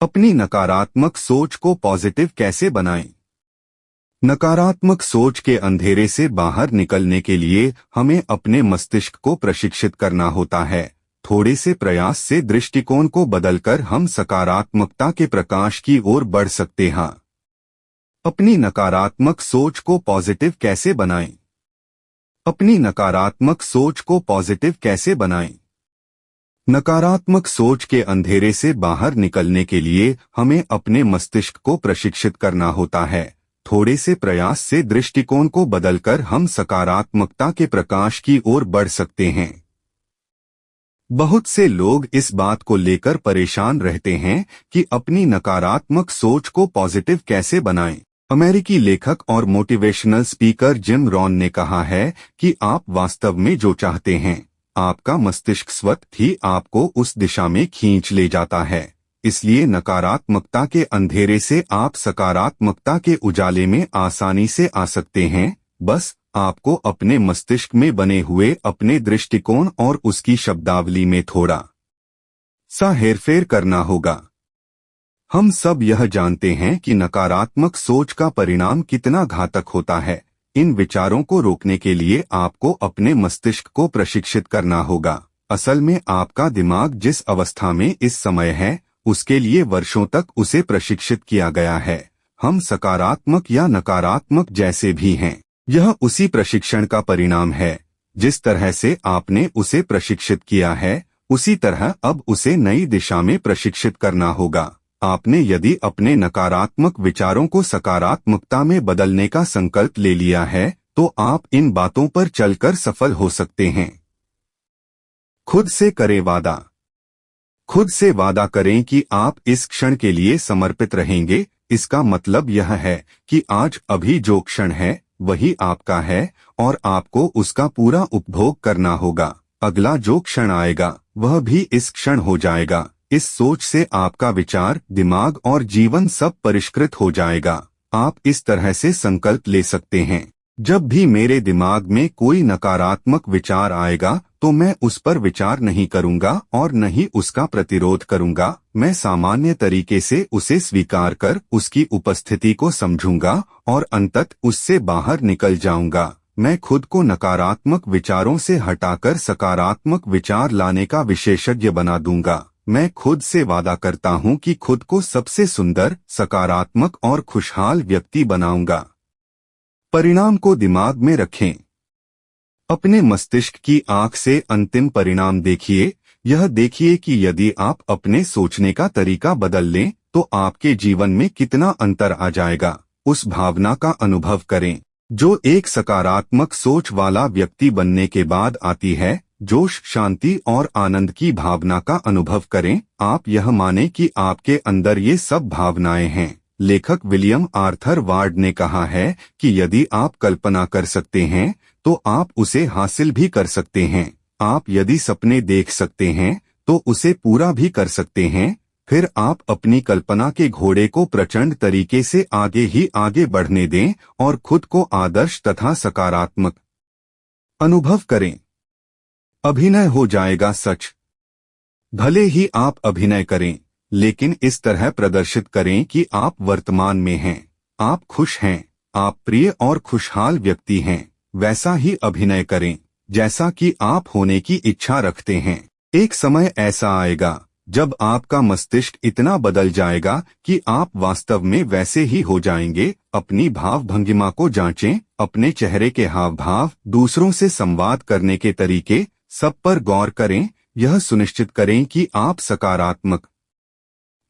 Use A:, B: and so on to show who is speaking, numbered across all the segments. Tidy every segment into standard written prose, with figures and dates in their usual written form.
A: अपनी नकारात्मक सोच को पॉजिटिव कैसे बनाएं? नकारात्मक सोच के अंधेरे से बाहर निकलने के लिए हमें अपने मस्तिष्क को प्रशिक्षित करना होता है। थोड़े से प्रयास से दृष्टिकोण को बदलकर हम सकारात्मकता के प्रकाश की ओर बढ़ सकते हैं। अपनी नकारात्मक सोच को पॉजिटिव कैसे बनाएं? अपनी नकारात्मक सोच को पॉजिटिव कैसे बनाएं? नकारात्मक सोच के अंधेरे से बाहर निकलने के लिए हमें अपने मस्तिष्क को प्रशिक्षित करना होता है। थोड़े से प्रयास से दृष्टिकोण को बदलकर हम सकारात्मकता के प्रकाश की ओर बढ़ सकते हैं। बहुत से लोग इस बात को लेकर परेशान रहते हैं कि अपनी नकारात्मक सोच को पॉजिटिव कैसे बनाएं। अमेरिकी लेखक और मोटिवेशनल स्पीकर जिम रॉन ने कहा है कि आप वास्तव में जो चाहते हैं, आपका मस्तिष्क स्वतः ही आपको उस दिशा में खींच ले जाता है। इसलिए नकारात्मकता के अंधेरे से आप सकारात्मकता के उजाले में आसानी से आ सकते हैं। बस आपको अपने मस्तिष्क में बने हुए अपने दृष्टिकोण और उसकी शब्दावली में थोड़ा सा हेरफेर करना होगा। हम सब यह जानते हैं कि नकारात्मक सोच का परिणाम कितना घातक होता है। इन विचारों को रोकने के लिए आपको अपने मस्तिष्क को प्रशिक्षित करना होगा। असल में आपका दिमाग जिस अवस्था में इस समय है, उसके लिए वर्षों तक उसे प्रशिक्षित किया गया है। हम सकारात्मक या नकारात्मक जैसे भी हैं, यह उसी प्रशिक्षण का परिणाम है। जिस तरह से आपने उसे प्रशिक्षित किया है, उसी तरह अब उसे नई दिशा में प्रशिक्षित करना होगा। आपने यदि अपने नकारात्मक विचारों को सकारात्मकता में बदलने का संकल्प ले लिया है, तो आप इन बातों पर चलकर सफल हो सकते हैं। खुद से करें वादा। खुद से वादा करें कि आप इस क्षण के लिए समर्पित रहेंगे। इसका मतलब यह है कि आज अभी जो क्षण है वही आपका है और आपको उसका पूरा उपभोग करना होगा। अगला जो क्षण आएगा वह भी इस क्षण हो जाएगा। इस सोच से आपका विचार, दिमाग और जीवन सब परिष्कृत हो जाएगा। आप इस तरह से संकल्प ले सकते हैं, जब भी मेरे दिमाग में कोई नकारात्मक विचार आएगा तो मैं उस पर विचार नहीं करूंगा और न ही उसका प्रतिरोध करूंगा। मैं सामान्य तरीके से उसे स्वीकार कर उसकी उपस्थिति को समझूंगा और अंततः उससे बाहर निकल जाऊंगा। मैं खुद को नकारात्मक विचारों से हटाकर सकारात्मक विचार लाने का विशेषज्ञ बना दूंगा। मैं खुद से वादा करता हूं कि खुद को सबसे सुंदर, सकारात्मक और खुशहाल व्यक्ति बनाऊंगा। परिणाम को दिमाग में रखें। अपने मस्तिष्क की आंख से अंतिम परिणाम देखिए। यह देखिए कि यदि आप अपने सोचने का तरीका बदल लें तो आपके जीवन में कितना अंतर आ जाएगा। उस भावना का अनुभव करें जो एक सकारात्मक सोच वाला व्यक्ति बनने के बाद आती है। जोश, शांति और आनंद की भावना का अनुभव करें। आप यह माने कि आपके अंदर ये सब भावनाएं हैं। लेखक विलियम आर्थर वार्ड ने कहा है कि यदि आप कल्पना कर सकते हैं तो आप उसे हासिल भी कर सकते हैं। आप यदि सपने देख सकते हैं तो उसे पूरा भी कर सकते हैं। फिर आप अपनी कल्पना के घोड़े को प्रचंड तरीके से आगे ही आगे बढ़ने दें और खुद को आदर्श तथा सकारात्मक अनुभव करें। अभिनय हो जाएगा सच। भले ही आप अभिनय करें, लेकिन इस तरह प्रदर्शित करें कि आप वर्तमान में हैं, आप खुश हैं, आप प्रिय और खुशहाल व्यक्ति हैं। वैसा ही अभिनय करें जैसा कि आप होने की इच्छा रखते हैं। एक समय ऐसा आएगा जब आपका मस्तिष्क इतना बदल जाएगा कि आप वास्तव में वैसे ही हो जाएंगे। अपनी भाव भंगिमा को जांचें। अपने चेहरे के हाव भाव, दूसरों से संवाद करने के तरीके, सब पर गौर करें। यह सुनिश्चित करें कि आप सकारात्मक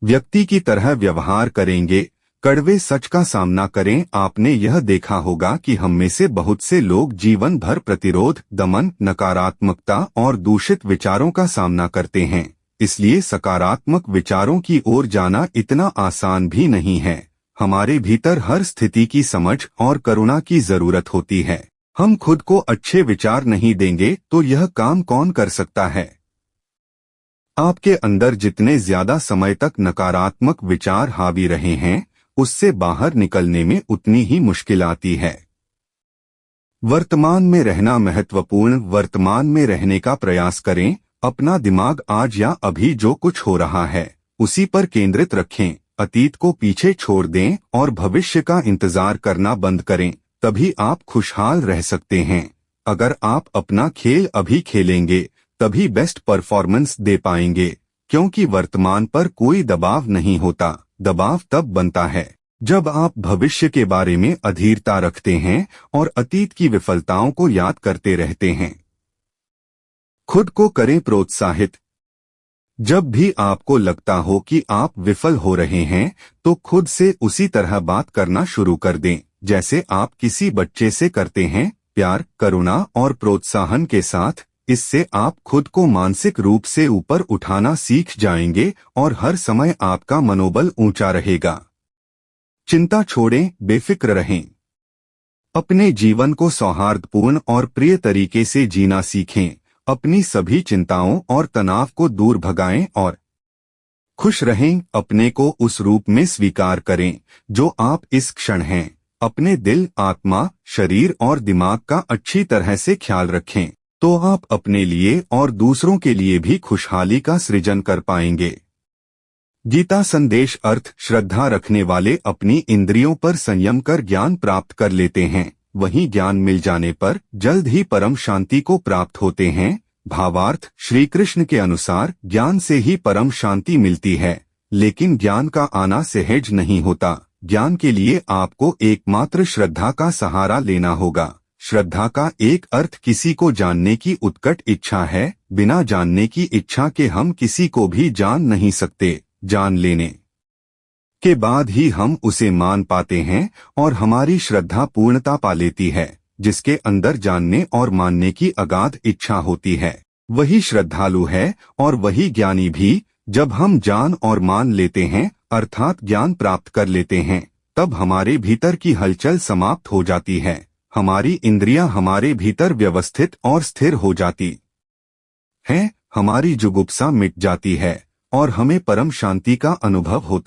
A: व्यक्ति की तरह व्यवहार करेंगे। कड़वे सच का सामना करें। आपने यह देखा होगा कि हम में से बहुत से लोग जीवन भर प्रतिरोध, दमन, नकारात्मकता और दूषित विचारों का सामना करते हैं। इसलिए सकारात्मक विचारों की ओर जाना इतना आसान भी नहीं है। हमारे भीतर हर स्थिति की समझ और करुणा की जरूरत होती है। हम खुद को अच्छे विचार नहीं देंगे तो यह काम कौन कर सकता है? आपके अंदर जितने ज्यादा समय तक नकारात्मक विचार हावी रहे हैं, उससे बाहर निकलने में उतनी ही मुश्किल आती है। वर्तमान में रहना महत्वपूर्ण। वर्तमान में रहने का प्रयास करें। अपना दिमाग आज या अभी जो कुछ हो रहा है उसी पर केंद्रित रखें। अतीत को पीछे छोड़ दें और भविष्य का इंतजार करना बंद करें, तभी आप खुशहाल रह सकते हैं। अगर आप अपना खेल अभी खेलेंगे तभी बेस्ट परफॉर्मेंस दे पाएंगे, क्योंकि वर्तमान पर कोई दबाव नहीं होता। दबाव तब बनता है जब आप भविष्य के बारे में अधीरता रखते हैं और अतीत की विफलताओं को याद करते रहते हैं। खुद को करें प्रोत्साहित। जब भी आपको लगता हो कि आप विफल हो रहे हैं तो खुद से उसी तरह बात करना शुरू कर दें जैसे आप किसी बच्चे से करते हैं, प्यार, करुणा और प्रोत्साहन के साथ। इससे आप खुद को मानसिक रूप से ऊपर उठाना सीख जाएंगे और हर समय आपका मनोबल ऊंचा रहेगा। चिंता छोड़ें, बेफिक्र रहें। अपने जीवन को सौहार्दपूर्ण और प्रिय तरीके से जीना सीखें। अपनी सभी चिंताओं और तनाव को दूर भगाएं और खुश रहें। अपने को उस रूप में स्वीकार करें जो आप इस क्षण हैं। अपने दिल, आत्मा, शरीर और दिमाग का अच्छी तरह से ख्याल रखें, तो आप अपने लिए और दूसरों के लिए भी खुशहाली का सृजन कर पाएंगे। गीता संदेश अर्थ: श्रद्धा रखने वाले अपनी इंद्रियों पर संयम कर ज्ञान प्राप्त कर लेते हैं, वहीं ज्ञान मिल जाने पर जल्द ही परम शांति को प्राप्त होते हैं। भावार्थ: श्री कृष्ण के अनुसार ज्ञान से ही परम शांति मिलती है, लेकिन ज्ञान का आना सहज नहीं होता। ज्ञान के लिए आपको एकमात्र श्रद्धा का सहारा लेना होगा। श्रद्धा का एक अर्थ किसी को जानने की उत्कट इच्छा है। बिना जानने की इच्छा के हम किसी को भी जान नहीं सकते। जान लेने के बाद ही हम उसे मान पाते हैं और हमारी श्रद्धा पूर्णता पा लेती है। जिसके अंदर जानने और मानने की अगाध इच्छा होती है वही श्रद्धालु है और वही ज्ञानी भी। जब हम जान और मान लेते हैं अर्थात ज्ञान प्राप्त कर लेते हैं, तब हमारे भीतर की हलचल समाप्त हो जाती है। हमारी इंद्रियां हमारे भीतर व्यवस्थित और स्थिर हो जाती हैं, हमारी जुगुप्सा मिट जाती है और हमें परम शांति का अनुभव होता है।